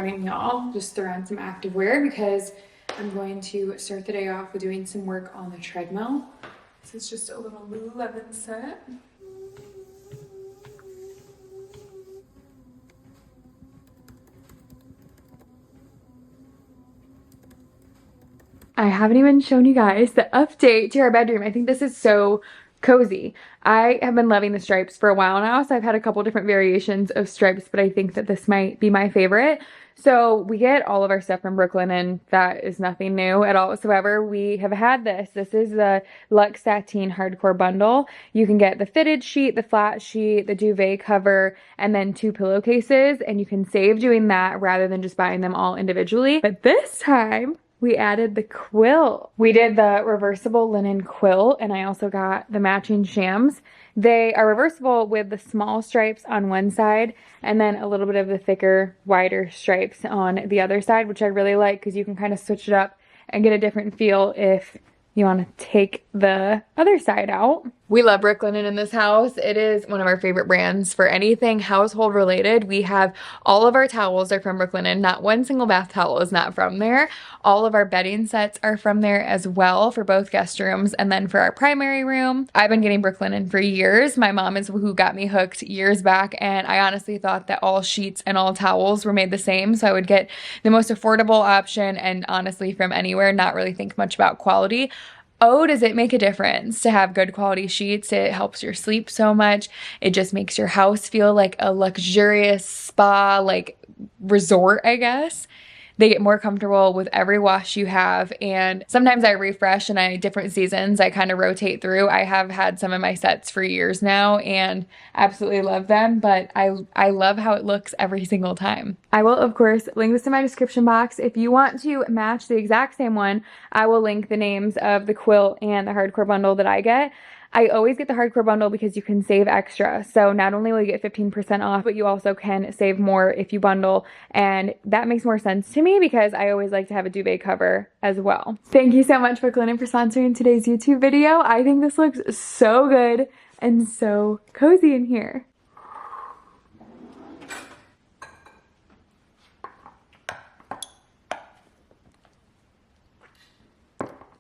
morning, y'all. Just throw on some active wear because I'm going to start the day off with doing some work on the treadmill. This is just a little Lululemon set. I haven't even shown you guys the update to our bedroom. I think this is so cozy. I have been loving the stripes for a while now, so I've had a couple different variations of stripes, but I think that this might be my favorite. So we get all of our stuff from Brooklyn, and that is nothing new at all whatsoever. We have had this. This is the Luxe Sateen Hardcore Bundle. You can get the fitted sheet, the flat sheet, the duvet cover, and then 2 pillowcases, and you can save doing that rather than just buying them all individually. But this time, we added the quilt. We did the reversible linen quilt, and I also got the matching shams. They are reversible with the small stripes on one side and then a little bit of the thicker, wider stripes on the other side, which I really like because you can kind of switch it up and get a different feel if you want to take the other side out. We love Brooklinen in this house. It is one of our favorite brands for anything household related. We have all of our towels are from Brooklinen. Not one single bath towel is not from there. All of our bedding sets are from there as well for both guest rooms and then for our primary room. I've been getting Brooklinen for years. My mom is who got me hooked years back, and I honestly thought that all sheets and all towels were made the same, so I would get the most affordable option and honestly from anywhere, not really think much about quality. Oh, does it make a difference to have good quality sheets? It helps your sleep so much. It just makes your house feel like a luxurious spa, like resort, I guess. They get more comfortable with every wash you have, and sometimes I refresh and different seasons I kind of rotate through. I have had some of my sets for years now and absolutely love them, but I love how it looks every single time. I will, of course, link this in my description box. If you want to match the exact same one, I will link the names of the quilt and the hardcore bundle that I get. I always get the hardcore bundle because you can save extra. So not only will you get 15% off, but you also can save more if you bundle. And that makes more sense to me because I always like to have a duvet cover as well. Thank you so much, Brooklinen, for sponsoring today's YouTube video. I think this looks so good and so cozy in here.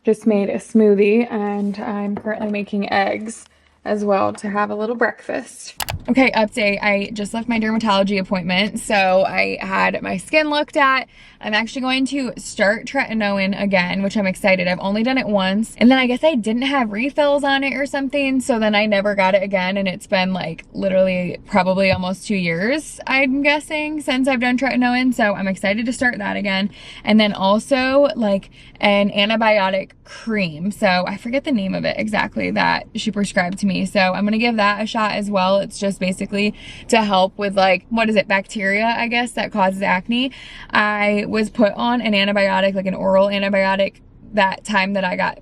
Just made a smoothie and I'm currently making eggs as well to have a little breakfast. Okay, update. I just left my dermatology appointment, so I had my skin looked at. I'm actually going to start tretinoin again, which I'm excited. I've only done it once, and then I guess I didn't have refills on it or something, so then I never got it again, and it's been like literally probably almost 2 years, I'm guessing, since I've done tretinoin, so I'm excited to start that again. And then also like an antibiotic cream, so I forget the name of it exactly that she prescribed to me, so I'm gonna give that a shot as well. It's just basically to help with like, what is it, bacteria, I guess, that causes acne. I was put on an antibiotic, like an oral antibiotic, that time that I got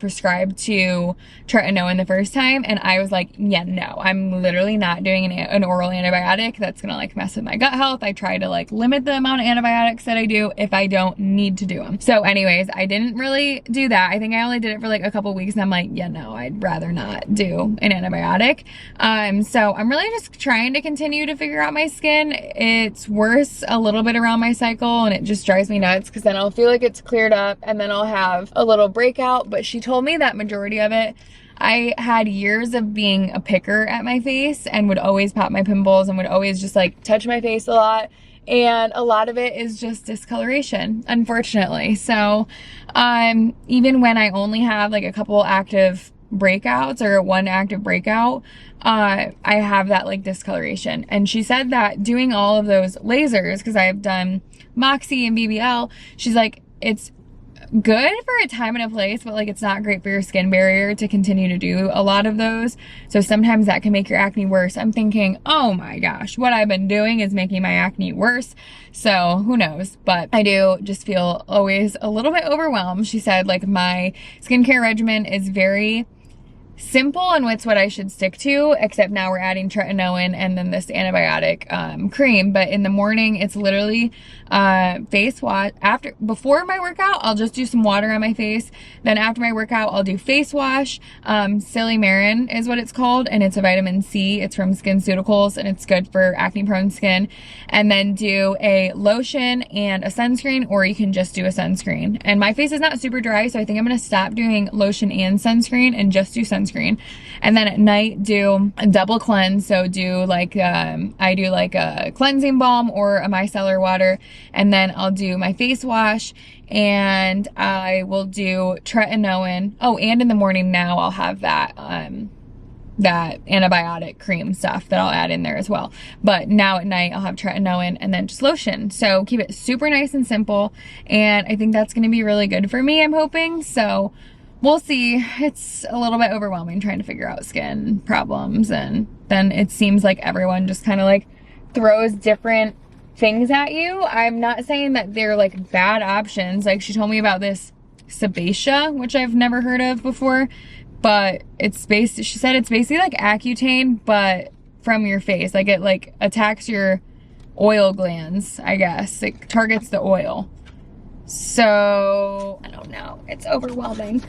prescribed to tretinoin the first time, and I was like, yeah, no, I'm literally not doing an oral antibiotic. That's gonna like mess with my gut health. I try to like limit the amount of antibiotics that I do if I don't need to do them. So anyways, I didn't really do that. I think I only did it for like a couple weeks, and I'm like, yeah, no, I'd rather not do an antibiotic. So I'm really just trying to continue to figure out my skin. It's worse a little bit around my cycle, and it just drives me nuts because then I'll feel like it's cleared up and then I'll have a little breakout. But she told me that majority of it, I had years of being a picker at my face and would always pop my pimples and would always just like touch my face a lot. And a lot of it is just discoloration, unfortunately. So even when I only have like a couple active breakouts or one active breakout, I have that like discoloration. And she said that doing all of those lasers, because I've done Moxie and BBL, she's like, it's good for a time and a place, but like it's not great for your skin barrier to continue to do a lot of those. So sometimes that can make your acne worse. I'm thinking, oh my gosh, what I've been doing is making my acne worse. So who knows? But I do just feel always a little bit overwhelmed. She said like my skincare regimen is very simple, and it's what I should stick to, except now we're adding tretinoin and then this antibiotic cream. But in the morning, it's literally face wash. Before my workout, I'll just do some water on my face. Then after my workout, I'll do face wash. Silymarin is what it's called, and it's a vitamin C. It's from SkinCeuticals, and it's good for acne prone skin. And then do a lotion and a sunscreen, or you can just do a sunscreen. And my face is not super dry, so I think I'm gonna stop doing lotion and sunscreen and just do sunscreen. And then at night do a double cleanse. So do like I do like a cleansing balm or a micellar water, and then I'll do my face wash, and I will do tretinoin. Oh, and in the morning now I'll have that that antibiotic cream stuff that I'll add in there as well. But now at night I'll have tretinoin and then just lotion. So keep it super nice and simple, and I think that's gonna be really good for me, I'm hoping. So we'll see. It's a little bit overwhelming trying to figure out skin problems, and then it seems like everyone just kind of like throws different things at you. I'm not saying that they're like bad options. Like she told me about this Sebacia, which I've never heard of before, but she said it's basically like Accutane, but from your face. Like it like attacks your oil glands, I guess. It targets the oil. So I don't know, it's overwhelming.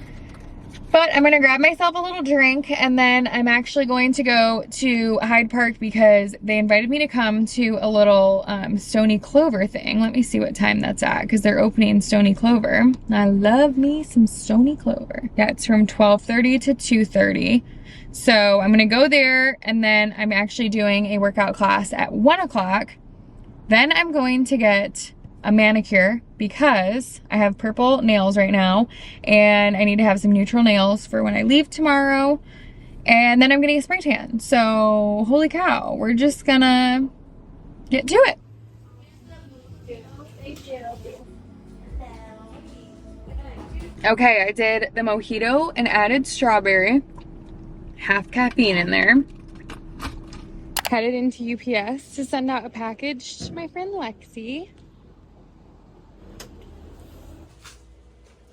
But I'm gonna grab myself a little drink, and then I'm actually going to go to Hyde Park because they invited me to come to a little Stoney Clover thing. Let me see what time that's at, because they're opening Stoney Clover. I love me some Stoney Clover. Yeah, it's from 12:30 to 2:30. So I'm gonna go there, and then I'm actually doing a workout class at 1 o'clock. Then I'm going to get a manicure because I have purple nails right now, and I need to have some neutral nails for when I leave tomorrow. And then I'm getting a spray tan. So holy cow, we're just gonna get to it. Okay, I did the mojito and added strawberry, half caffeine in there. Headed into UPS to send out a package to my friend Lexi.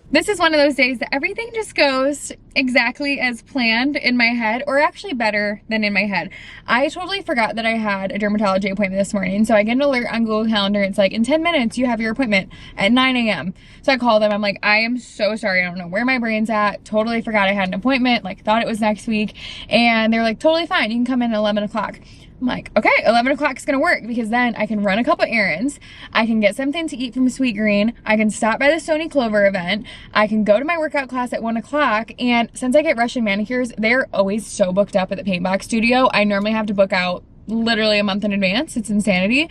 This is one of those days that everything just goes exactly as planned in my head, or actually better than in my head. I totally forgot that I had a dermatology appointment this morning. So I get an alert on Google Calendar. It's like, in 10 minutes, you have your appointment at 9 a.m. So I call them. I'm like, I am so sorry. I don't know where my brain's at. Totally forgot I had an appointment. Like, thought it was next week. And they're like, totally fine. You can come in at 11 o'clock. I'm like, okay, 11 o'clock is gonna work, because then I can run a couple errands, I can get something to eat from Sweet Green, I can stop by the Stoney Clover event, I can go to my workout class at 1 o'clock, and since I get Russian manicures, they're always so booked up at the paint box studio. I normally have to book out literally a month in advance. It's insanity.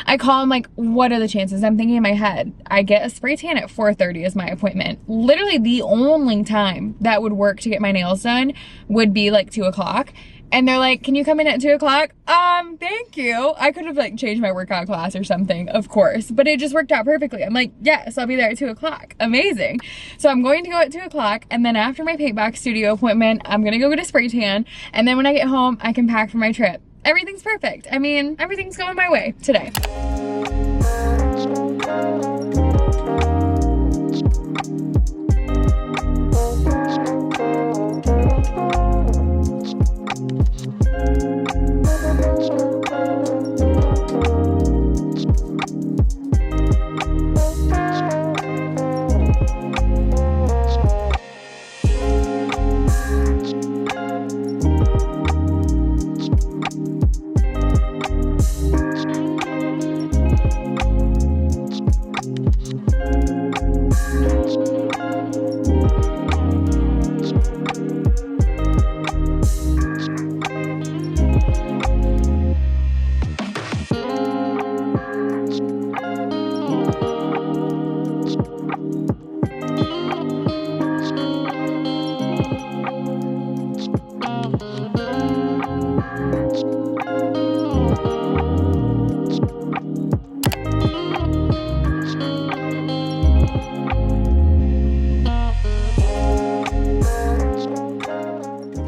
I call them like, what are the chances? I'm thinking in my head, I get a spray tan at 4:30 is my appointment. Literally the only time that would work to get my nails done would be like 2 o'clock. And they're like, can you come in at 2 o'clock? Thank you. I could have like changed my workout class or something, of course, but it just worked out perfectly. I'm like, yes, I'll be there at 2 o'clock. Amazing. So I'm going to go at 2 o'clock, and then after my paint box studio appointment, I'm gonna go get a spray tan, and then when I get home, I can pack for my trip. Everything's perfect. I mean, everything's going my way today.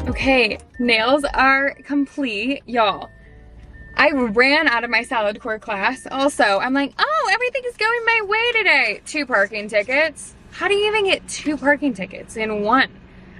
Okay, nails are complete, y'all. I ran out of my salad core class. Also, I'm like, oh, everything is going my way today. 2 parking tickets. How do you even get 2 parking tickets in one?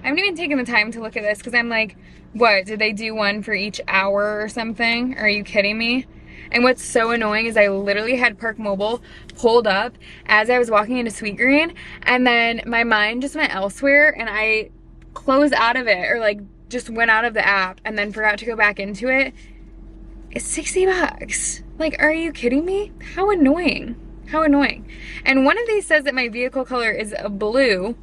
I haven't even taken the time to look at this because I'm like, what, did they do one for each hour or something? Are you kidding me? And what's so annoying is I literally had Park Mobile pulled up as I was walking into Sweet Green, and then my mind just went elsewhere and I closed out of it, or like just went out of the app and then forgot to go back into it. It's 60 bucks. Like, are you kidding me? How annoying. How annoying. And one of these says that my vehicle color is a blue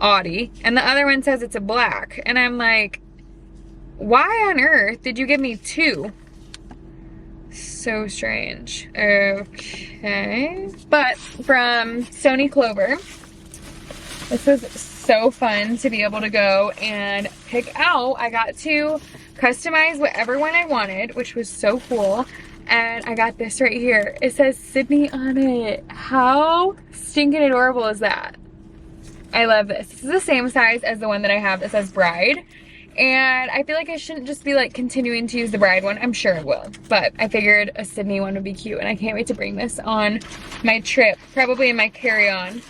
Audi, and the other one says it's a black. And I'm like, why on earth did you give me two? So strange. Okay. But from Stoney Clover, this was so fun to be able to go and pick out. I got to customize whatever one I wanted, which was so cool. And I got this right here. It says Sydney on it. How stinking adorable is that? I love this. This is the same size as the one that I have that says Bride. And I feel like I shouldn't just be like continuing to use the Bride one. I'm sure it will. But I figured a Sydney one would be cute. And I can't wait to bring this on my trip. Probably in my carry-on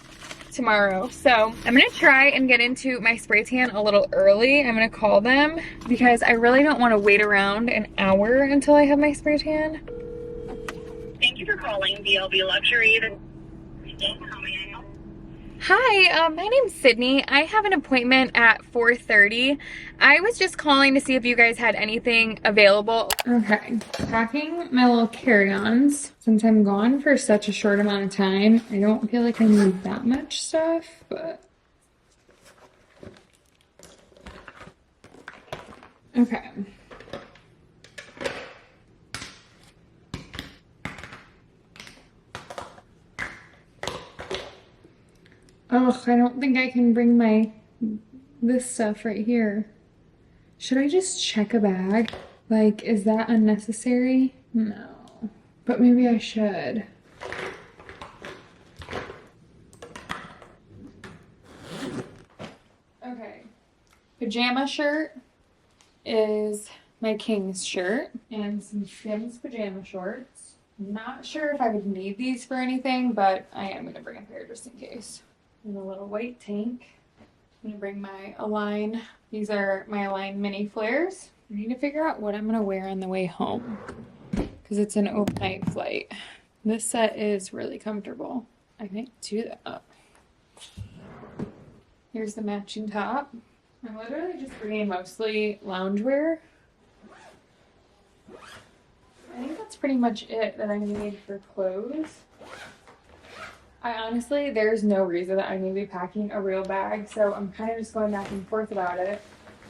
tomorrow. So I'm gonna try and get into my spray tan a little early. I'm gonna call them because I really don't want to wait around an hour until I have my spray tan. Thank you for calling BLB Luxury. Hi, my name's Sydney. I have an appointment at 4:30. I was just calling to see if you guys had anything available. Okay, packing my little carry-ons. Since I'm gone for such a short amount of time, I don't feel like I need that much stuff, but... Okay. Oh, I don't think I can bring this stuff right here. Should I just check a bag? Like, is that unnecessary? No, but maybe I should. Okay, pajama shirt is my King's shirt and some Skims pajama shorts. Not sure if I would need these for anything, but I am gonna bring a pair just in case. And a little white tank. I'm gonna bring my Align. These are my Align mini flares. I need to figure out what I'm gonna wear on the way home because it's an overnight flight. This set is really comfortable. I might do that. Here's the matching top. I'm literally just bringing mostly loungewear. I think that's pretty much it that I need for clothes. I honestly, there's no reason that I need to be packing a real bag, so I'm kind of just going back and forth about it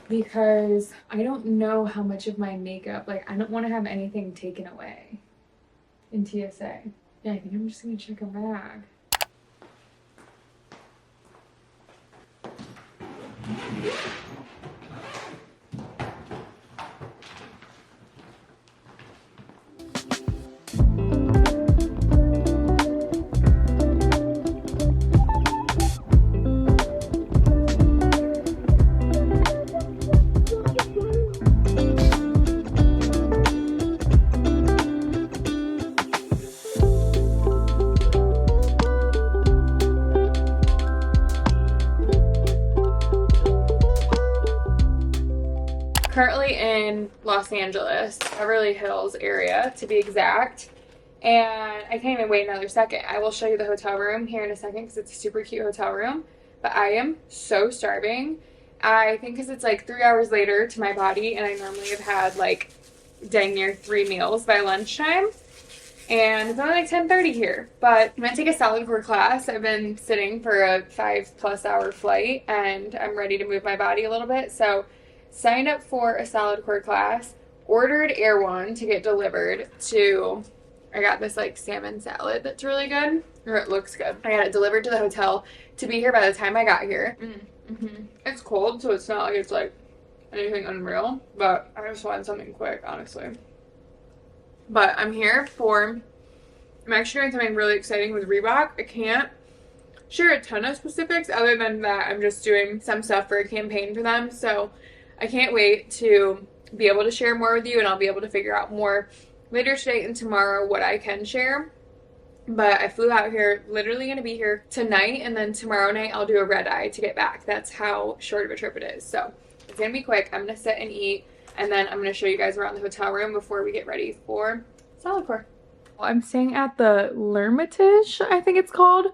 because I don't know how much of my makeup, like I don't want to have anything taken away in TSA. Yeah, I think I'm just going to check a bag. Currently in Los Angeles, Beverly Hills area to be exact, and I can't even wait another second. I will show you the hotel room here in a second because it's a super cute hotel room, but I am so starving. I think because it's like 3 hours later to my body, and I normally have had like dang near 3 meals by lunchtime, and it's only like 10:30 here. But I'm gonna take a salad core class. I've been sitting for a 5+ hour flight and I'm ready to move my body a little bit, so signed up for a salad core class, ordered Air One to get delivered to, I got this like salmon salad that's really good, or it looks good. I got it delivered to the hotel to be here by the time I got here. It's cold, so it's not like it's like anything unreal, but I just wanted something quick, honestly. But I'm actually doing something really exciting with Reebok. I can't share a ton of specifics other than that I'm just doing some stuff for a campaign for them, so I can't wait to be able to share more with you, and I'll be able to figure out more later today and tomorrow what I can share. But I flew out here, literally gonna be here tonight, and then tomorrow night I'll do a red eye to get back. That's how short of a trip it is. So it's gonna be quick. I'm gonna sit and eat, and then I'm gonna show you guys around the hotel room before we get ready for Solidcore. I'm staying at the L'Hermitage, I think it's called.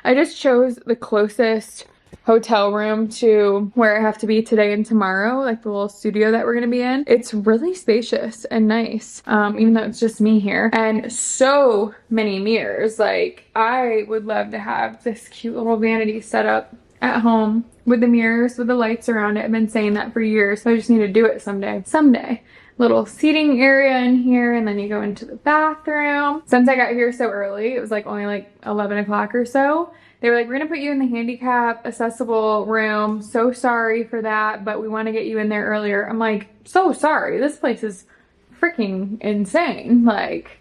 I just chose the closest hotel room to where I have to be today and tomorrow, like the little studio that we're gonna be in. It's really spacious and nice, even though it's just me here. And so many mirrors. Like, I would love to have this cute little vanity set up at home with the mirrors, with the lights around it. I've been saying that for years, so I just need to do it someday. Someday. Little seating area in here, and then you go into the bathroom. Since I got here so early, it was like only like 11 o'clock or so, they were like, we're gonna put you in the handicap accessible room. So sorry for that, but we want to get you in there earlier. I'm like, so sorry. This place is freaking insane. Like,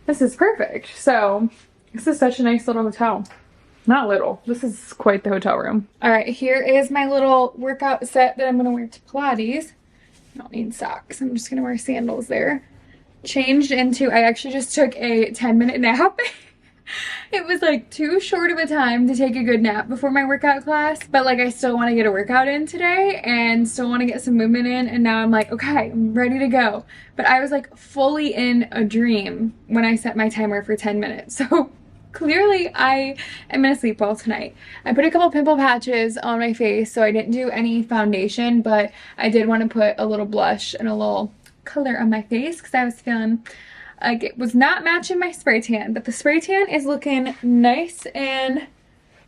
this is perfect. So this is such a nice little hotel. Not little, this is quite the hotel room. All right, here is my little workout set that I'm gonna wear to Pilates. I don't need socks. I'm just gonna wear sandals there. Changed into, I actually just took a 10-minute nap. It was like too short of a time to take a good nap before my workout class, but like I still want to get a workout in today and still want to get some movement in, and now I'm like, okay, I'm ready to go. But I was like fully in a dream when I set my timer for 10 minutes. So clearly I am gonna sleep well tonight. I put a couple pimple patches on my face, so I didn't do any foundation, but I did want to put a little blush and a little color on my face because I was feeling like it was not matching my spray tan, but the spray tan is looking nice and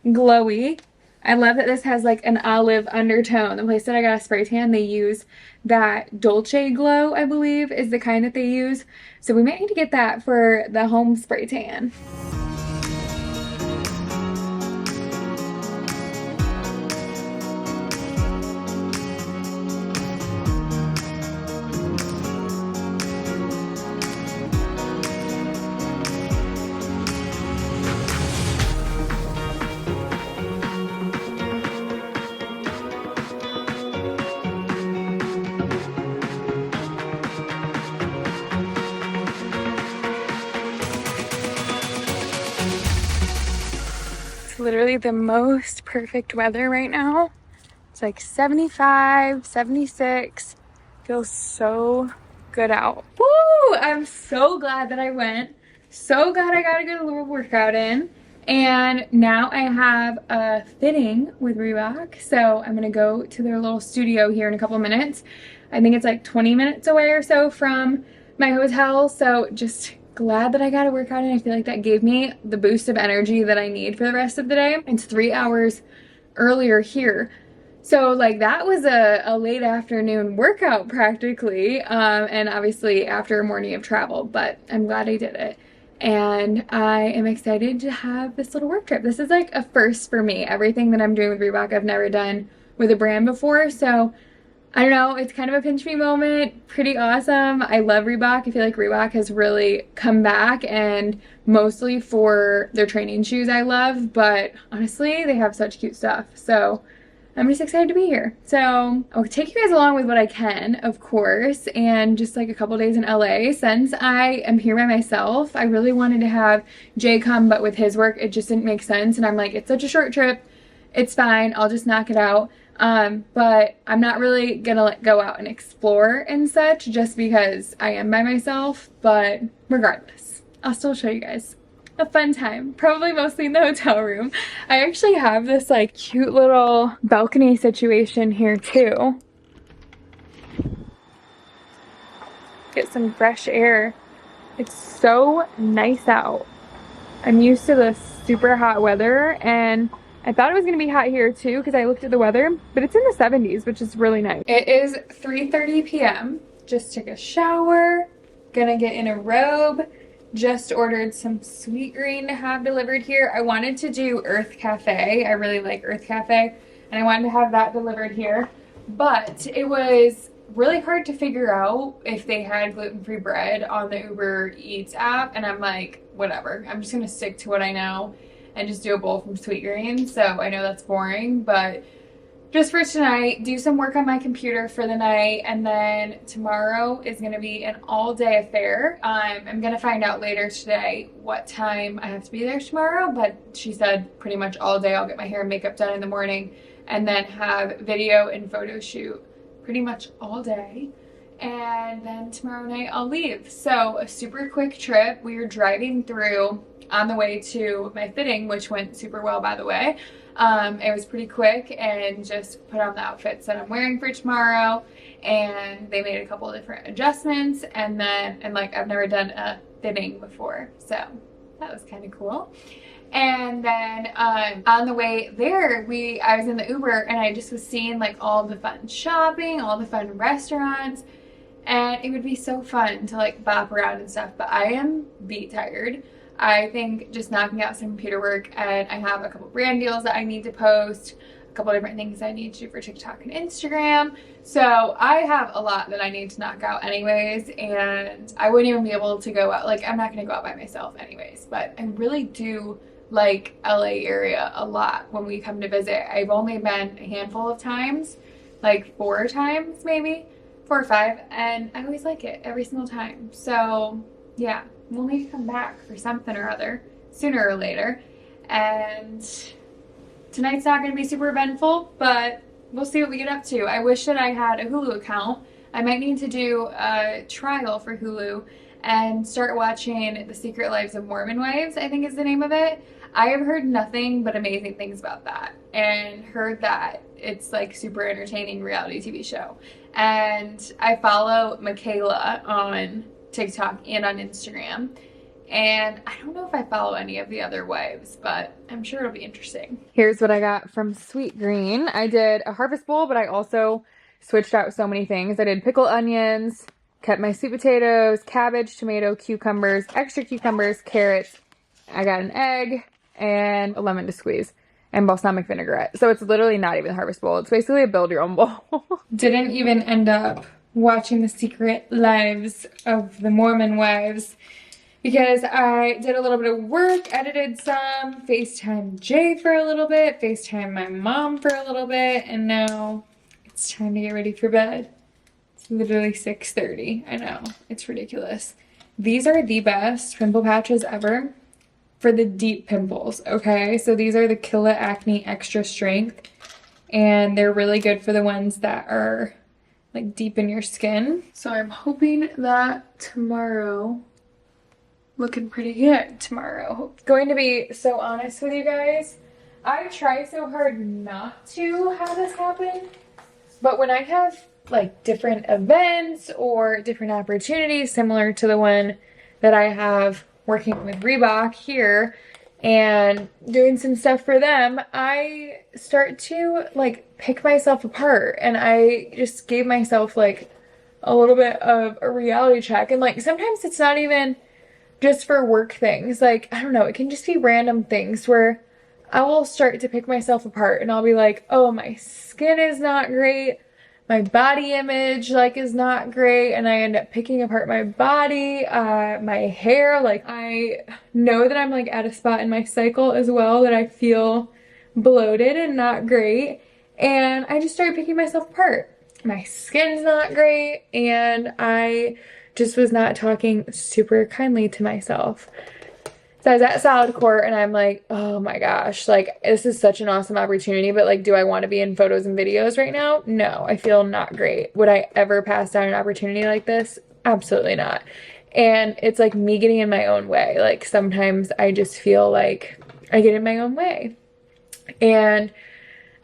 glowy. I love that this has like an olive undertone. The place that I got a spray tan, they use that Dolce Glow, I believe, is the kind that they use. So we might need to get that for the home spray tan. Literally the most perfect weather right now. It's like 75, 76. Feels so good out. Woo! I'm so glad that I went. So glad I got a good little workout in. And now I have a fitting with Reebok. So I'm gonna go to their little studio here in a couple minutes. I think it's like 20 minutes away or so from my hotel. So just glad that I got a workout in. I feel like that gave me the boost of energy that I need for the rest of the day. It's 3 hours earlier here. So like that was a late afternoon workout practically, and obviously after a morning of travel, but I'm glad I did it. And I am excited to have this little work trip. This is like a first for me. Everything that I'm doing with Reebok, I've never done with a brand before, so I don't know, it's kind of a pinch me moment. Pretty awesome. I love Reebok. I feel like Reebok has really come back, and mostly for their training shoes I love, but honestly, they have such cute stuff. So I'm just excited to be here. So I'll take you guys along with what I can, of course, and just like a couple days in LA. Since I am here by myself, I really wanted to have Jay come, but with his work, it just didn't make sense. And I'm like, it's such a short trip. It's fine. I'll just knock it out. But I'm not really gonna like go out and explore and such just because I am by myself, but regardless, I'll still show you guys a fun time, probably mostly in the hotel room. I actually have this like cute little balcony situation here too. Get some fresh air. It's so nice out. I'm used to this super hot weather, and I thought it was gonna be hot here too because I looked at the weather, but it's in the 70s, which is really nice. It is 3:30 p.m. Just took a shower, gonna get in a robe, just ordered some sweet green to have delivered here. I wanted to do Earth Cafe. I really like Earth Cafe, and I wanted to have that delivered here, but it was really hard to figure out if they had gluten-free bread on the Uber Eats app, and I'm like, whatever. I'm just gonna stick to what I know and just do a bowl from Sweet Green. So I know that's boring, but just for tonight, do some work on my computer for the night, and then tomorrow is going to be an all-day affair. I'm going to find out later today what time I have to be there tomorrow, but she said pretty much all day. I'll get my hair and makeup done in the morning and then have video and photo shoot pretty much all day. And then tomorrow night I'll leave. So a super quick trip. We were driving through on the way to my fitting, which went super well, by the way. It was pretty quick, and just put on the outfits that I'm wearing for tomorrow, and they made a couple different adjustments, and like I've never done a fitting before, so that was kind of cool. And then on the way there, I was in the Uber, and I just was seeing like all the fun shopping, all the fun restaurants, and it would be so fun to like bop around and stuff, but I am beat tired. I think just knocking out some computer work, and I have a couple brand deals that I need to post, a couple different things I need to do for TikTok and Instagram. So I have a lot that I need to knock out anyways, and I wouldn't even be able to go out. Like, I'm not going to go out by myself anyways, but I really do like LA area a lot when we come to visit. I've only been a handful of times, like 4 times maybe, 4 or 5, and I always like it every single time. So yeah, we'll need to come back for something or other sooner or later. And tonight's not going to be super eventful, but we'll see what we get up to. I wish that I had a Hulu account. I might need to do a trial for Hulu and start watching The Secret Lives of Mormon Wives, I think is the name of it. I have heard nothing but amazing things about that, and heard that it's like super entertaining reality TV show. And I follow Michaela on TikTok and on Instagram, and I don't know if I follow any of the other wives, but I'm sure it'll be interesting. Here's what I got from Sweet Green. I did a harvest bowl, but I also switched out so many things. I did pickled onions, kept my sweet potatoes, cabbage, tomato, cucumbers, extra cucumbers, carrots. I got an egg and a lemon to squeeze, and balsamic vinaigrette. So it's literally not even a harvest bowl. It's basically a build your own bowl. Didn't even end up watching The Secret Lives of the Mormon Wives because I did a little bit of work, edited some, FaceTime Jay for a little bit, FaceTime my mom for a little bit, and now it's time to get ready for bed. It's literally 6:30. I know, it's ridiculous. These are the best pimple patches ever for the deep pimples, okay? So these are the Kill It Acne Extra Strength, and they're really good for the ones that are like deep in your skin. So I'm hoping that tomorrow, looking pretty good tomorrow. Going to be so honest with you guys, I try so hard not to have this happen, but when I have like different events or different opportunities similar to the one that I have working with Reebok here and doing some stuff for them, I start to like pick myself apart, and I just gave myself like a little bit of a reality check. And like sometimes it's not even just for work things, like I don't know, it can just be random things where I will start to pick myself apart, and I'll be like, oh, my skin is not great, my body image like is not great, and I end up picking apart my body, my hair. Like I know that I'm like at a spot in my cycle as well that I feel bloated and not great, and I just started picking myself apart. My skin's not great, and I just was not talking super kindly to myself. So I was at Salad Court, and I'm like, oh my gosh, like this is such an awesome opportunity, but like, do I want to be in photos and videos right now? No, I feel not great. Would I ever pass down an opportunity like this? Absolutely not. And it's like me getting in my own way. Like sometimes I just feel like I get in my own way, and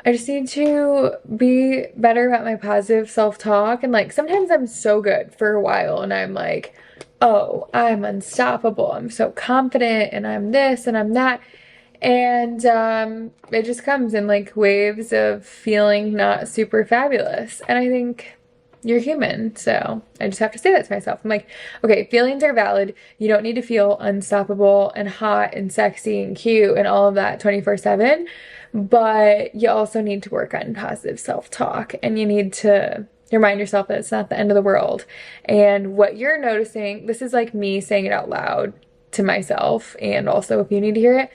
I just need to be better about my positive self-talk. And like sometimes I'm so good for a while, and I'm like, oh, I'm unstoppable, I'm so confident, and I'm this and I'm that, and it just comes in like waves of feeling not super fabulous. And I think you're human, so I just have to say that to myself. I'm like, okay, feelings are valid. You don't need to feel unstoppable and hot and sexy and cute and all of that 24/7, but you also need to work on positive self-talk, and you need to remind yourself that it's not the end of the world. And what you're noticing, this is like me saying it out loud to myself, and also if you need to hear it,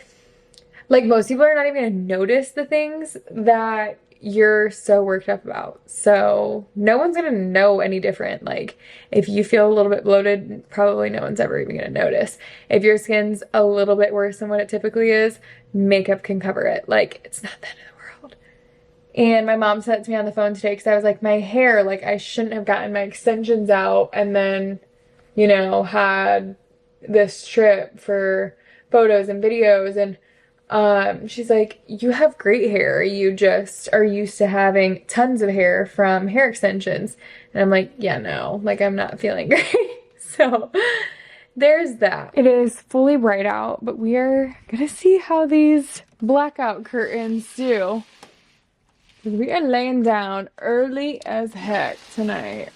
like most people are not even gonna notice the things that you're so worked up about. So no one's gonna know any different. Like if you feel a little bit bloated, probably no one's ever even gonna notice. If your skin's a little bit worse than what it typically is, makeup can cover it. Like it's not the end of the world. And my mom said to me on the phone today because I was like, my hair, like I shouldn't have gotten my extensions out and then, you know, had this trip for photos and videos. And she's like, you have great hair. You just are used to having tons of hair from hair extensions. And I'm like, yeah, no, like I'm not feeling great. So there's that. It is fully bright out, but we are gonna see how these blackout curtains do. We are laying down early as heck tonight.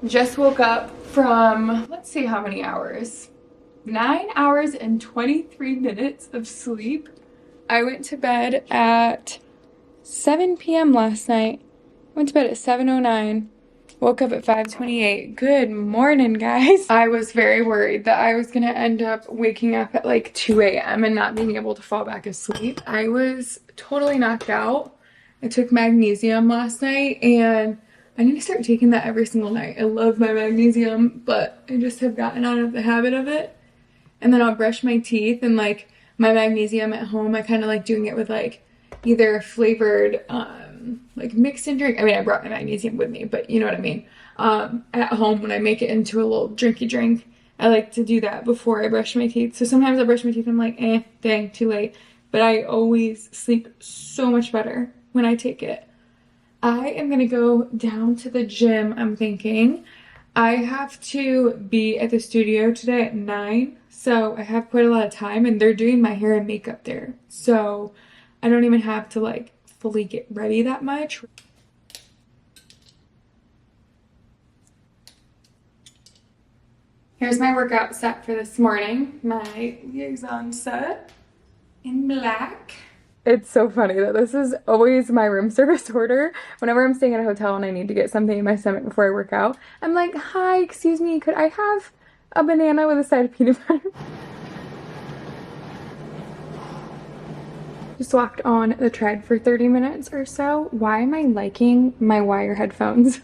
Just woke up from, let's see how many hours. 9 hours and 23 minutes of sleep. I went to bed at 7 p.m. last night. Went to bed at 7:09. Woke up at 5:28. Good morning, guys. I was very worried that I was gonna end up waking up at like 2 a.m. and not being able to fall back asleep. I was totally knocked out. I took magnesium last night and I need to start taking that every single night. I love my magnesium, but I just have gotten out of the habit of it. And then I'll brush my teeth and like my magnesium at home, I kind of like doing it with like either flavored, like mixed in drink. I mean, I brought my magnesium with me, but you know what I mean. At home when I make it into a little drinky drink, I like to do that before I brush my teeth. So sometimes I brush my teeth and I'm like, dang, too late. But I always sleep so much better when I take it. I am gonna go down to the gym, I'm thinking. I have to be at the studio today at 9, so I have quite a lot of time and they're doing my hair and makeup there. So I don't even have to like fully get ready that much. Here's my workout set for this morning. My liaison set in black. It's so funny that this is always my room service order. Whenever I'm staying at a hotel and I need to get something in my stomach before I work out, I'm like, hi, excuse me, could I have a banana with a side of peanut butter? Just walked on the tread for 30 minutes or so. Why am I liking my wire headphones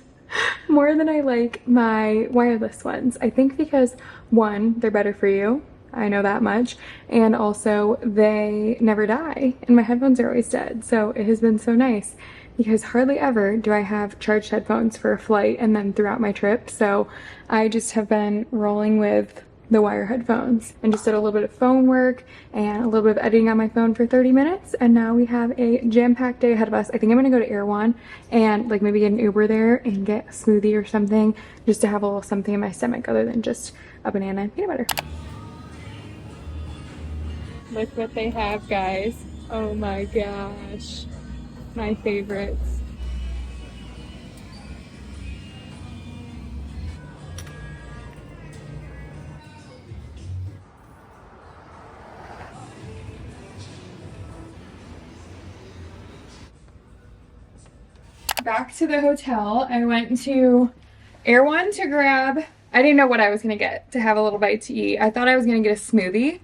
more than I like my wireless ones? I think because one, they're better for you. I know that much. And also they never die and my headphones are always dead. So it has been so nice because hardly ever do I have charged headphones for a flight and then throughout my trip. So I just have been rolling with the wire headphones and just did a little bit of phone work and a little bit of editing on my phone for 30 minutes. And now we have a jam-packed day ahead of us. I think I'm gonna go to Erewhon and like maybe get an Uber there and get a smoothie or something just to have a little something in my stomach other than just a banana and peanut butter. Look what they have, guys. Oh my gosh. My favorites. Back to the hotel. I went to Erewhon to grab, I didn't know what I was gonna get to have a little bite to eat. I thought I was gonna get a smoothie.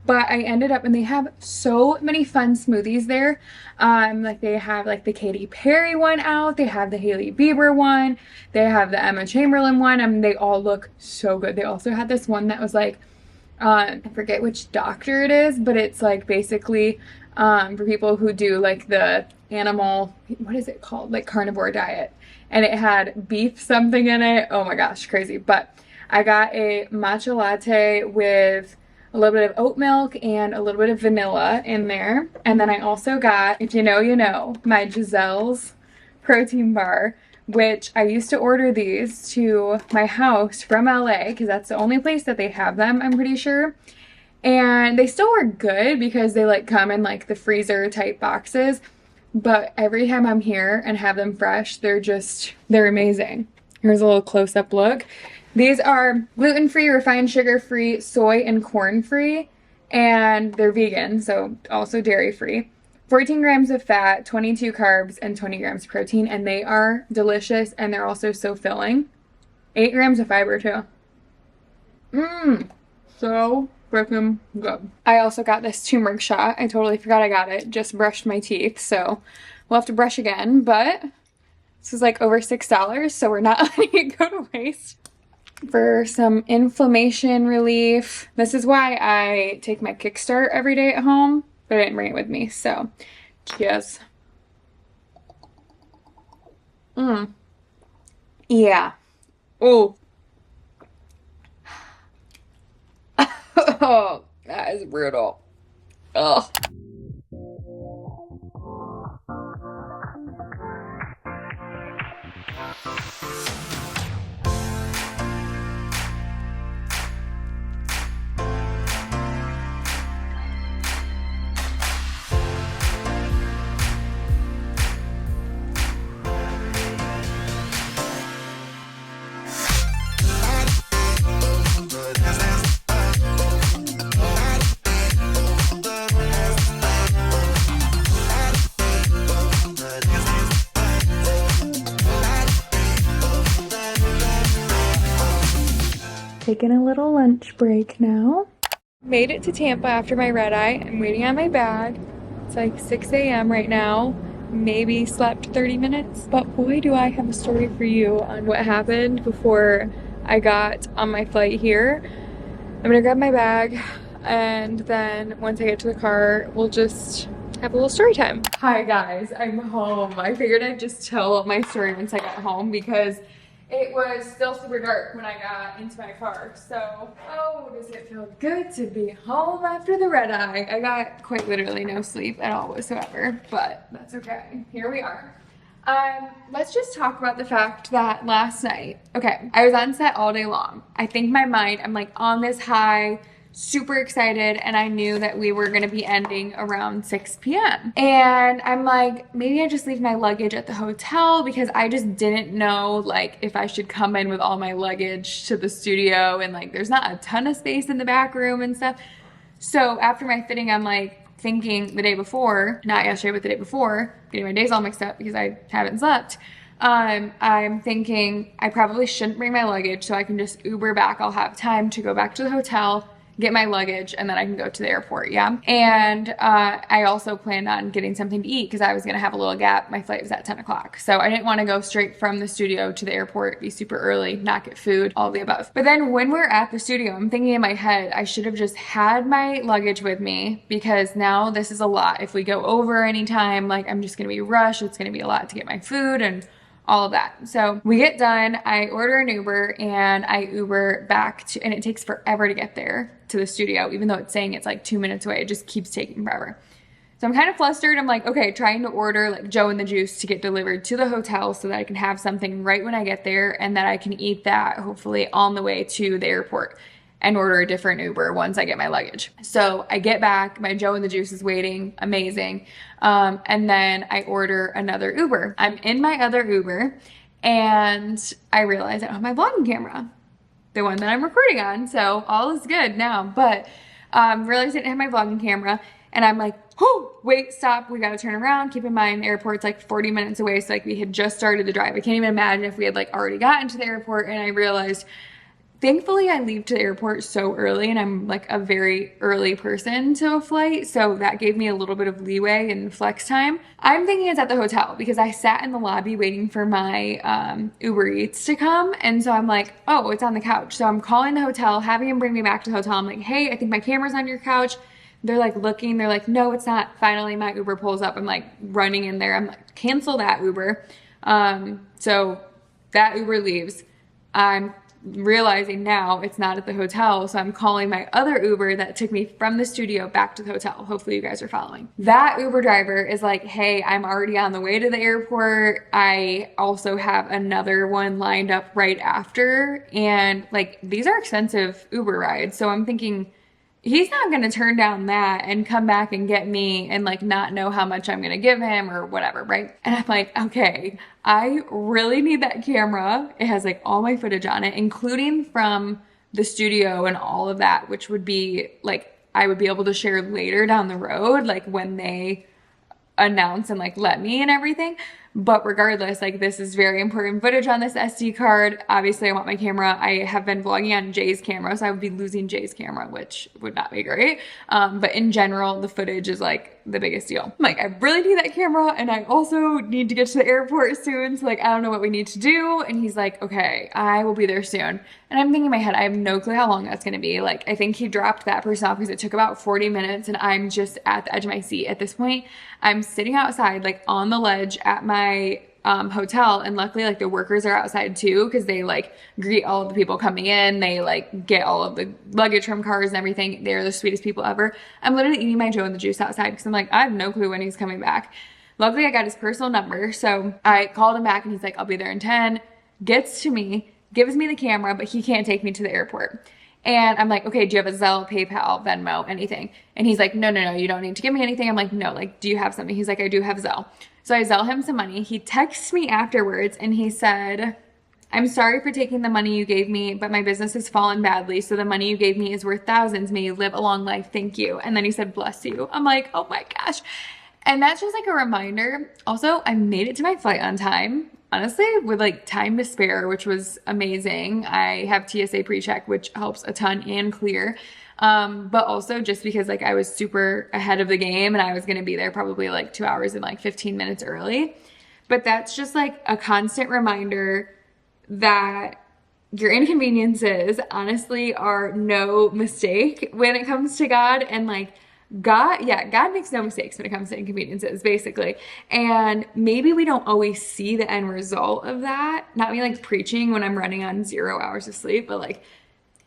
But I ended up, and they have so many fun smoothies there. Like they have like the Katy Perry one out, they have the Hailey Bieber one, they have the Emma Chamberlain one. I mean, they all look so good. They also had this one that was like, I forget which doctor it is, but it's like basically for people who do like the animal, what is it called? Like carnivore diet. And it had beef something in it. Oh my gosh, crazy. But I got a matcha latte with a little bit of oat milk and a little bit of vanilla in there. And then I also got, if you know, you know, my Giselle's protein bar, which I used to order these to my house from LA because that's the only place that they have them, I'm pretty sure. And they still were good because they like come in like the freezer type boxes. But every time I'm here and have them fresh, they're amazing. Here's a little close-up look. These are gluten-free, refined sugar-free, soy and corn-free, and they're vegan, so also dairy-free. 14 grams of fat, 22 carbs, and 20 grams of protein, and they are delicious, and they're also so filling. 8 grams of fiber, too. So freaking good. I also got this turmeric shot. I totally forgot I got it. Just brushed my teeth, so we'll have to brush again, but this was like over $6, so we're not letting it go to waste. For some inflammation relief, this is why I take my Kickstart every day at home, but I didn't bring it with me, so cheers. Yeah. Oh. Oh, that is brutal. Ugh. Taking a little lunch break now. Made it to Tampa after my red eye. I'm waiting on my bag. It's like 6 a.m. right now. Maybe slept 30 minutes. But boy, do I have a story for you on what happened before I got on my flight here. I'm gonna grab my bag, and then once I get to the car, we'll just have a little story time. Hi guys, I'm home. I figured I'd just tell my story once I got home because it was still super dark when I got into my car. So, oh, does it feel good to be home after the red eye? I got quite literally no sleep at all whatsoever, but that's okay. Here we are. Let's just talk about the fact that last night, okay, I was on set all day long. I think my mind, I'm like on this high, super excited, and I knew that we were gonna be ending around 6 p.m. And I'm like, maybe I just leave my luggage at the hotel because I just didn't know like if I should come in with all my luggage to the studio, and like there's not a ton of space in the back room and stuff. So after my fitting, I'm like thinking the day before, not yesterday, but the day before, getting my days all mixed up because I haven't slept. I'm thinking I probably shouldn't bring my luggage so I can just Uber back. I'll have time to go back to the hotel, get my luggage, and then I can go to the airport, yeah? And I also planned on getting something to eat because I was gonna have a little gap. My flight was at 10 o'clock. So I didn't wanna go straight from the studio to the airport, be super early, not get food, all of the above. But then when we're at the studio, I'm thinking in my head, I should have just had my luggage with me because now this is a lot. If we go over anytime, like I'm just gonna be rushed. It's gonna be a lot to get my food and all of that. So we get done, I order an Uber, and I Uber back to, and it takes forever to get there to the studio, even though it's saying it's like 2 minutes away. It just keeps taking forever. So I'm kind of flustered. I'm like, okay, trying to order like Joe and the Juice to get delivered to the hotel so that I can have something right when I get there and that I can eat that hopefully on the way to the airport and order a different Uber once I get my luggage. So I get back, my Joe and the Juice is waiting, amazing. And then I order another Uber. I'm in my other Uber and I realize I don't have my vlogging camera, the one that I'm recording on. So all is good now, but realized I didn't have my vlogging camera, and I'm like, oh, wait, stop, we gotta turn around. Keep in mind the airport's like 40 minutes away, so like we had just started the drive. I can't even imagine if we had like already gotten to the airport. And I realized, thankfully, I leave to the airport so early, and I'm like a very early person to a flight, so that gave me a little bit of leeway and flex time. I'm thinking it's at the hotel because I sat in the lobby waiting for my Uber Eats to come, and so I'm like, oh, it's on the couch. So I'm calling the hotel, having him bring me back to the hotel. I'm like, hey, I think my camera's on your couch. They're like looking, they're like, no, it's not. Finally, my Uber pulls up. I'm like running in there. I'm like, cancel that Uber. So that Uber leaves. I'm realizing now it's not at the hotel, so I'm calling my other Uber that took me from the studio back to the hotel. Hopefully you guys are following. That Uber driver is like, hey, I'm already on the way to the airport. I also have another one lined up right after, and like these are expensive Uber rides, so I'm thinking he's not gonna turn down that and come back and get me and like not know how much I'm gonna give him or whatever, right? And I'm like, okay, I really need that camera. It has like all my footage on it, including from the studio and all of that, which would be like, I would be able to share later down the road, like when they announce and like let me and everything. But regardless, like this is very important footage on this SD card. Obviously, I want my camera. I have been vlogging on Jay's camera, so I would be losing Jay's camera, which would not be great. But in general, the footage is like the biggest deal. I'm like, I really need that camera, and I also need to get to the airport soon, so like I don't know what we need to do. And he's like, okay, I will be there soon. And I'm thinking in my head, I have no clue how long that's gonna be. Like, I think he dropped that person off because it took about 40 minutes, and I'm just at the edge of my seat. At this point, I'm sitting outside, like on the ledge at my hotel, and luckily like the workers are outside too, because they like greet all of the people coming in, they like get all of the luggage from cars and everything. They're the sweetest people ever. I'm literally eating my Joe and the Juice outside because I'm like, I have no clue when he's coming back. Luckily I got his personal number, so I called him back and he's like, I'll be there in 10. Gets to me, gives me the camera, but he can't take me to the airport. And I'm like, okay, do you have a Zelle, PayPal, Venmo, anything? And he's like, no, you don't need to give me anything. I'm like, no, like, do you have something? He's like, I do have Zelle. So I Zelle him some money. He texts me afterwards and he said, I'm sorry for taking the money you gave me, but my business has fallen badly, so the money you gave me is worth thousands. May you live a long life. Thank you. And then he said, bless you. I'm like, oh my gosh. And that's just like a reminder. Also, I made it to my flight on time. Honestly, with like time to spare, which was amazing. I have TSA pre-check, which helps a ton, and clear. But also just because like I was super ahead of the game and I was gonna be there probably like 2 hours and like 15 minutes early. But that's just like a constant reminder that your inconveniences honestly are no mistake when it comes to God. And like God makes no mistakes when it comes to inconveniences, basically. And maybe we don't always see the end result of that. Not me like preaching when I'm running on 0 hours of sleep, but like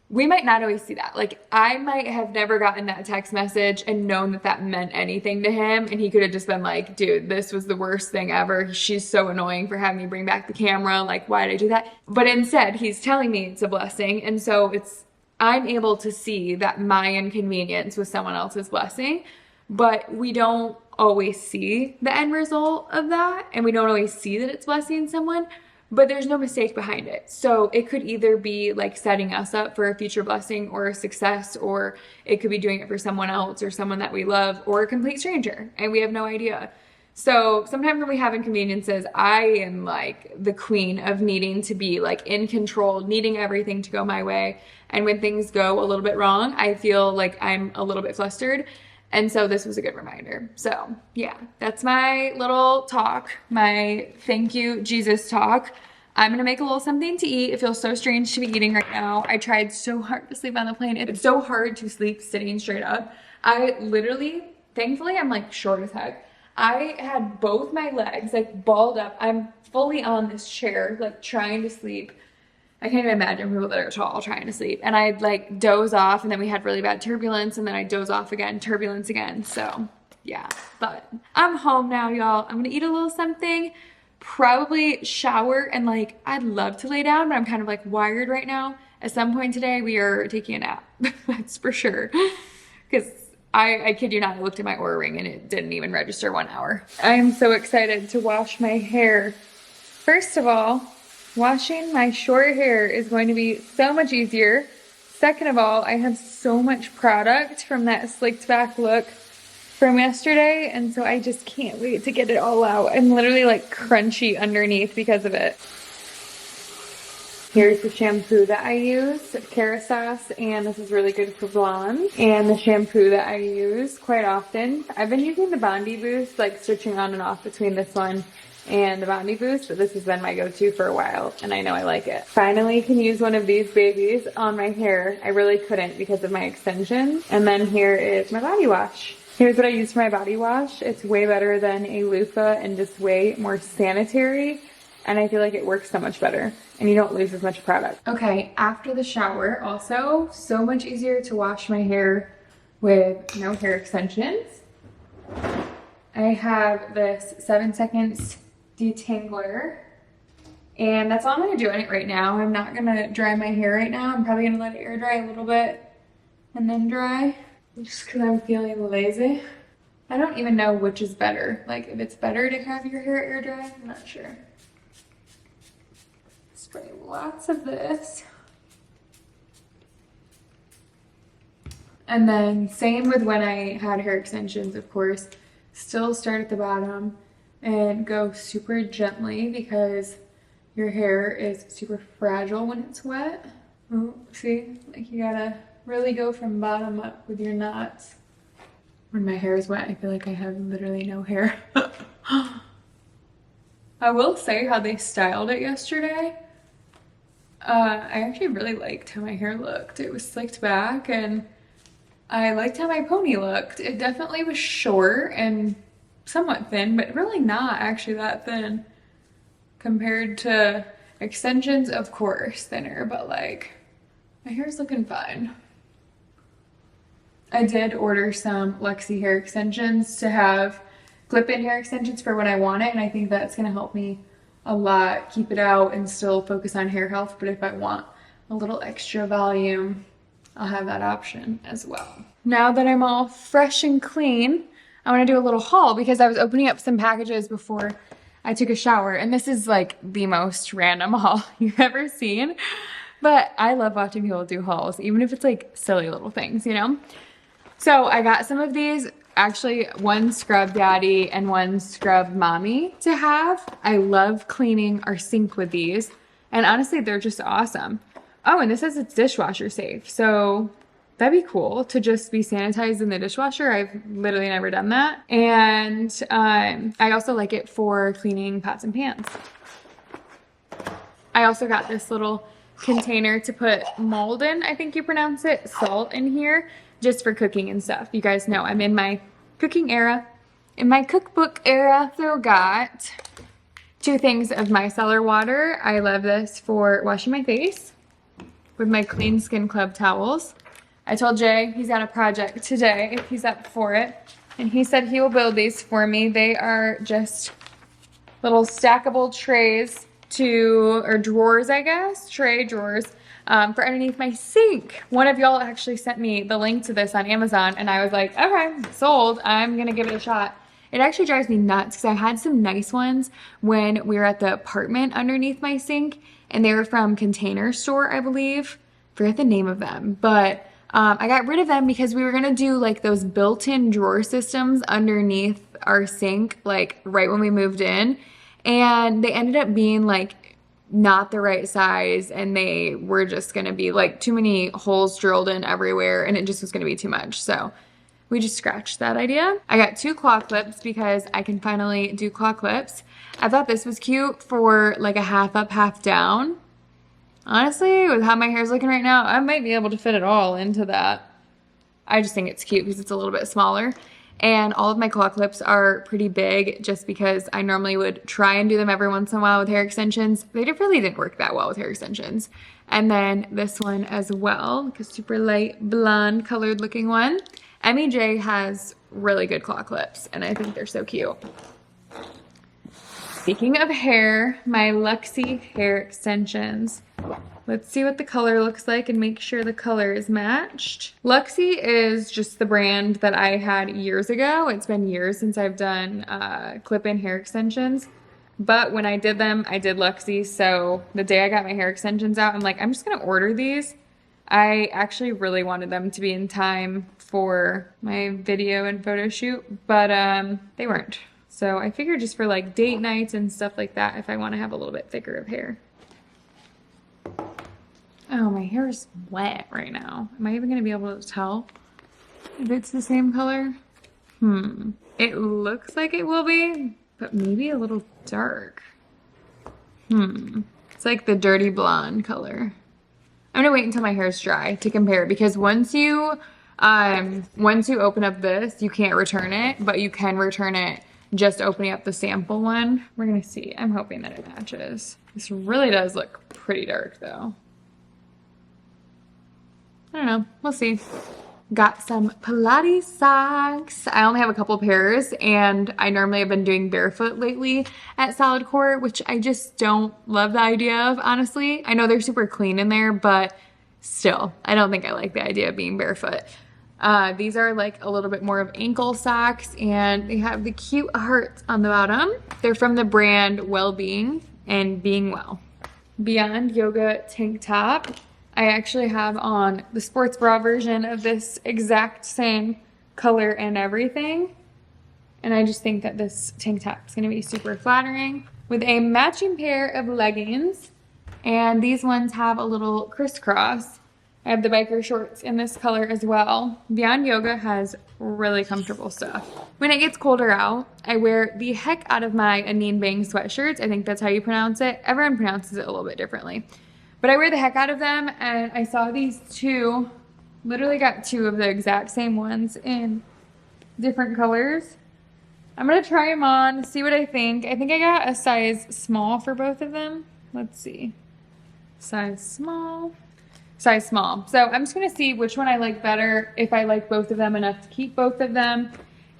we might not always see that. Like I might have never gotten that text message and known that that meant anything to him. And he could have just been like, dude, this was the worst thing ever. She's so annoying for having me bring back the camera. Like, why did I do that? But instead, he's telling me it's a blessing. And so I'm able to see that my inconvenience was someone else's blessing, but we don't always see the end result of that. And we don't always see that it's blessing someone. But there's no mistake behind it. So it could either be like setting us up for a future blessing or a success, or it could be doing it for someone else or someone that we love or a complete stranger and we have no idea. So sometimes when we have inconveniences, I am like the queen of needing to be like in control, needing everything to go my way. And when things go a little bit wrong, I feel like I'm a little bit flustered. And so this was a good reminder. So yeah, that's my little talk, my thank you, Jesus talk. I'm gonna make a little something to eat. It feels so strange to be eating right now. I tried so hard to sleep on the plane. It's so hard to sleep sitting straight up. I literally, thankfully, I'm like short as heck. I had both my legs like balled up. I'm fully on this chair, like trying to sleep. I can't even imagine people that are tall trying to sleep. And I'd like doze off, and then we had really bad turbulence, and then I doze off again, turbulence again. So yeah, but I'm home now, y'all. I'm gonna eat a little something, probably shower, and like I'd love to lay down, but I'm kind of like wired right now. At some point today, we are taking a nap. That's for sure. Because I kid you not, I looked at my Oura ring and it didn't even register 1 hour. I am so excited to wash my hair. First of all, washing my short hair is going to be so much easier. Second of all, I have so much product from that slicked back look from yesterday, and so I just can't wait to get it all out. I'm literally like crunchy underneath because of it. Here's the shampoo that I use, Kerastase, and this is really good for blondes. And the shampoo that I use quite often. I've been using the Bondi Boost, like switching on and off between this one and the Bondi Boost, but this has been my go-to for a while, and I know I like it. Finally can use one of these babies on my hair. I really couldn't because of my extensions. And then here is my body wash. Here's what I use for my body wash. It's way better than a loofah and just way more sanitary, and I feel like it works so much better, and you don't lose as much product. Okay, after the shower, also so much easier to wash my hair with no hair extensions. I have this 7 seconds detangler, and that's all I'm gonna do in it right now. I'm not gonna dry my hair right now. I'm probably gonna let it air dry a little bit and then dry, just because I'm feeling lazy. I don't even know which is better. Like if it's better to have your hair air dry, I'm not sure. Spray lots of this. And then same with when I had hair extensions, of course. Still start at the bottom, and go super gently because your hair is super fragile when it's wet. Oh, see, like you gotta really go from bottom up with your knots. When my hair is wet, I feel like I have literally no hair. I will say how they styled it yesterday. I actually really liked how my hair looked. It was slicked back and I liked how my pony looked. It definitely was short and somewhat thin, but really not actually that thin compared to extensions, of course, thinner, but like my hair's looking fine. I did order some Luxie hair extensions to have clip-in hair extensions for when I want it, and I think that's gonna help me a lot keep it out and still focus on hair health. But if I want a little extra volume, I'll have that option as well. Now that I'm all fresh and clean, I want to do a little haul because I was opening up some packages before I took a shower, and this is like the most random haul you've ever seen. But I love watching people do hauls, even if it's like silly little things, you know? So I got some of these, actually one scrub daddy and one scrub mommy to have. I love cleaning our sink with these, and honestly, they're just awesome. Oh, and this says it's dishwasher safe, so that'd be cool to just be sanitized in the dishwasher. I've literally never done that. And I also like it for cleaning pots and pans. I also got this little container to put mold in, I think you pronounce it, salt in here, just for cooking and stuff. You guys know I'm in my cooking era, in my cookbook era. So got 2 things of micellar water. I love this for washing my face with my Clean Skin Club towels. I told Jay he's got a project today if he's up for it, and he said he will build these for me. They are just little stackable trays or drawers, I guess, tray drawers for underneath my sink. One of y'all actually sent me the link to this on Amazon, and I was like, okay, sold. I'm gonna give it a shot. It actually drives me nuts because I had some nice ones when we were at the apartment underneath my sink, and they were from Container Store, I believe. Forget the name of them, but I got rid of them because we were gonna do like those built-in drawer systems underneath our sink, like right when we moved in, and they ended up being like not the right size, and they were just gonna be like too many holes drilled in everywhere, and it just was gonna be too much. So we just scratched that idea. I got 2 claw clips because I can finally do claw clips. I thought this was cute for like a half up, half down. Honestly, with how my hair's looking right now, I might be able to fit it all into that. I just think it's cute because it's a little bit smaller. And all of my claw clips are pretty big just because I normally would try and do them every once in a while with hair extensions. They really didn't work that well with hair extensions. And then this one as well, like a super light blonde colored looking one. Emmy J has really good claw clips, and I think they're so cute. Speaking of hair, my Luxie hair extensions. Let's see what the color looks like and make sure the color is matched. Luxie is just the brand that I had years ago. It's been years since I've done clip-in hair extensions. But when I did them, I did Luxie. So the day I got my hair extensions out, I'm like, I'm just gonna order these. I actually really wanted them to be in time for my video and photo shoot, but they weren't. So I figured just for like date nights and stuff like that, if I want to have a little bit thicker of hair. Oh, my hair is wet right now. Am I even going to be able to tell if it's the same color? It looks like it will be, but maybe a little dark. It's like the dirty blonde color. I'm gonna wait until my hair is dry to compare, because once you open up this, you can't return it, but you can return it just opening up the sample one. We're gonna see. I'm hoping that it matches. This really does look pretty dark though. I don't know. We'll see. Got some Pilates socks. I only have a couple pairs, and I normally have been doing barefoot lately at Solid Core, which I just don't love the idea of, honestly. I know they're super clean in there, but still, I don't think I like the idea of being barefoot. These are like a little bit more of ankle socks, and they have the cute hearts on the bottom. They're from the brand Wellbeing and Being Well. Beyond Yoga tank top. I actually have on the sports bra version of this exact same color and everything. And I just think that this tank top is gonna be super flattering with a matching pair of leggings. And these ones have a little crisscross. I have the biker shorts in this color as well. Beyond Yoga has really comfortable stuff. When it gets colder out, I wear the heck out of my Anine Bang sweatshirts. I think that's how you pronounce it. Everyone pronounces it a little bit differently. But I wear the heck out of them, and I saw these two, literally got two of the exact same ones in different colors. I'm gonna try them on, see what I think. I think I got a size small for both of them. Let's see. Size small. Size small. So I'm just gonna see which one I like better, if I like both of them enough to keep both of them.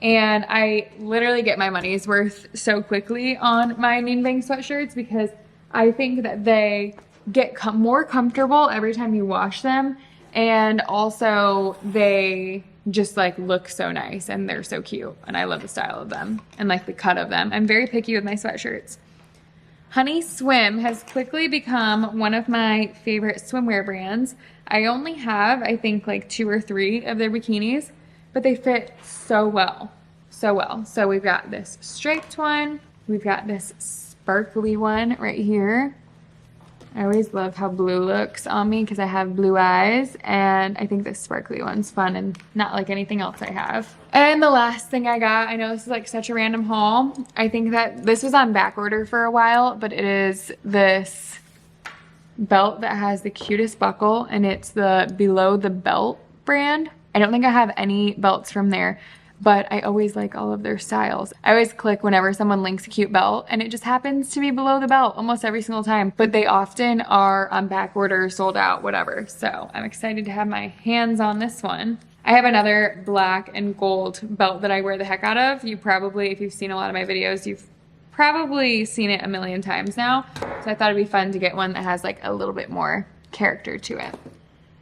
And I literally get my money's worth so quickly on my Anine Bang sweatshirts because I think that they get more comfortable every time you wash them. And also they just like look so nice and they're so cute. And I love the style of them and like the cut of them. I'm very picky with my sweatshirts. Honey Swim has quickly become one of my favorite swimwear brands. I only have, I think, like 2 or 3 of their bikinis, but they fit so well, so well. So we've got this striped one. We've got this sparkly one right here. I always love how blue looks on me because I have blue eyes, and I think this sparkly one's fun and not like anything else I have. And the last thing I got, I know this is like such a random haul. I think that this was on back order for a while, but it is this belt that has the cutest buckle, and it's the Below the Belt brand. I don't think I have any belts from there, but I always like all of their styles. I always click whenever someone links a cute belt, and it just happens to be Below the Belt almost every single time, but they often are on back order, sold out, whatever. So I'm excited to have my hands on this one. I have another black and gold belt that I wear the heck out of. You probably, if you've seen a lot of my videos, you've probably seen it a million times now. So I thought it'd be fun to get one that has like a little bit more character to it.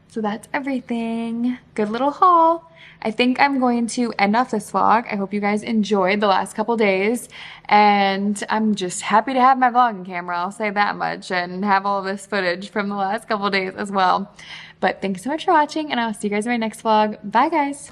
So that's everything. Good little haul. I think I'm going to end off this vlog. I hope you guys enjoyed the last couple days, and I'm just happy to have my vlogging camera, I'll say that much, and have all of this footage from the last couple days as well. But thanks so much for watching, and I'll see you guys in my next vlog. Bye guys.